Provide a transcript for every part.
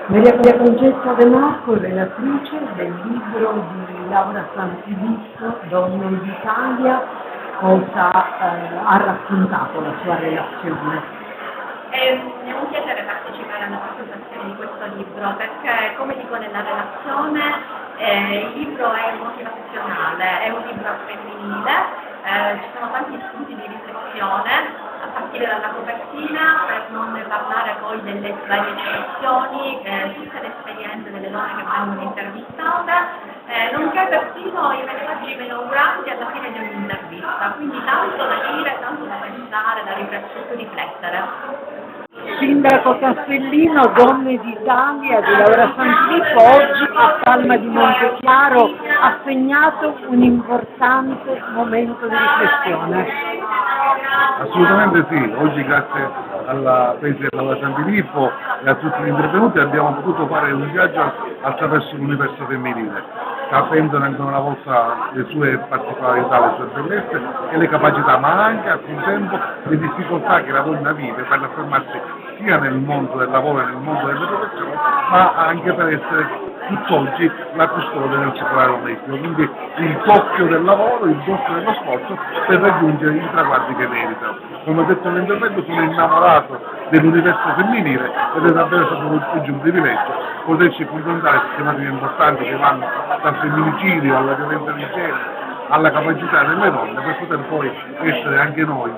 Maria Francesca De Marco, relatrice del libro di Laura Sanfilippo, Donne d'Italia, cosa ha raccontato la sua relazione? È un piacere partecipare alla presentazione di questo libro perché, come dico nella relazione, il libro è motivazionale, è un libro femminile, ci sono tanti spunti di riflessione a partire dalla copertina, per non parlare poi delle varie citazioni, tutte le esperienze delle donne che vengono intervistate, nonché persino i messaggi meno uranti alla fine di un'intervista, quindi tanto da dire, tanto da pensare, su cui riflettere. Sindaco Castellino, Donne d'Italia di Laura Sanfilippo, oggi a Palma di Montechiaro ha segnato un importante momento di riflessione. Assolutamente sì, oggi grazie alla Presidente Laura Sanfilippo e a tutti gli intervenuti abbiamo potuto fare un viaggio attraverso l'universo femminile, capendo ancora una volta le sue particolarità, le sue bellezze e le capacità, ma anche al contempo le difficoltà che la donna vive per affermarsi sia nel mondo del lavoro e nel mondo delle professioni, ma anche per essere tutt'oggi la custode del secolare domestico, quindi il doppio del lavoro, il doppio dello sforzo per raggiungere i traguardi che meritano. Come ho detto nell'intervento, sono innamorato dell'universo femminile ed è davvero stato un privilegio poterci confrontare su tematiche importanti che vanno dal femminicidio alla violenza di genere, alla capacità delle donne per poter poi essere anche noi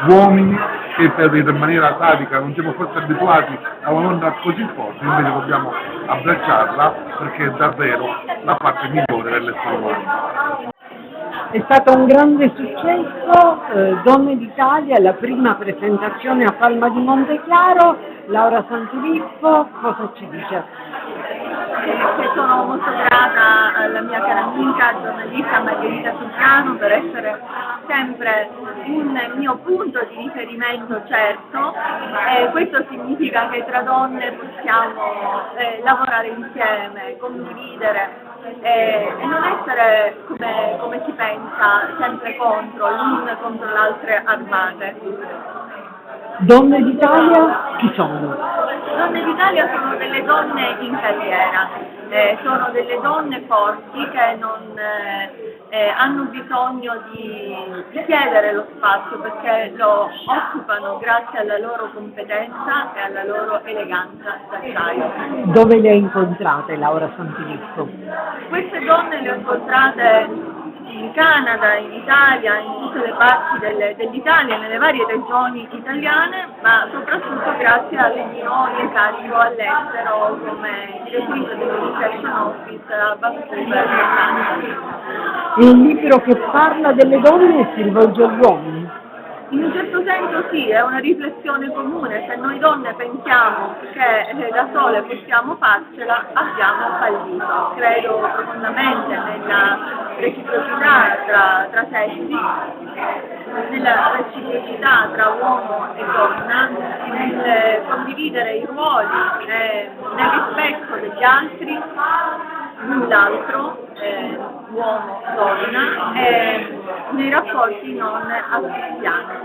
uomini che in maniera atavica non siamo forse abituati a una donna così forte, invece dobbiamo abbracciarla perché è davvero la parte migliore dell'essere umano. È stato un grande successo, Donne d'Italia, la prima presentazione a Palma di Montechiaro. Laura Sanfilippo, cosa ci dice? Che sono molto grata alla mia cara amica giornalista Margherita Succhiano per essere sempre un mio punto di riferimento certo, questo significa che tra donne possiamo lavorare insieme, condividere e non essere come si pensa sempre l'une contro le altre armate. Donne d'Italia chi sono? Donne d'Italia sono delle donne in carriera, sono delle donne forti che non hanno bisogno di chiedere lo spazio perché lo occupano grazie alla loro competenza e alla loro eleganza d'acciaio. Dove le ha incontrate Laura Sanfilippo? Queste donne le ho incontrate in Canada, in Italia, in tutte le parti dell'Italia, nelle varie regioni italiane, ma soprattutto grazie al mio incarico all'estero come direttrice dell'Education Office a Vancouver, Canada. È un libro che parla delle donne e si rivolge agli uomini? In un certo senso sì, è una riflessione comune, se noi donne pensiamo che da sole possiamo farcela, abbiamo fallito. Credo profondamente nella reciprocità tra sessi, nella reciprocità tra uomo e donna, nel condividere i ruoli, nel rispetto degli altri, l'altro, uomo-donna, nei rapporti non asfissianti.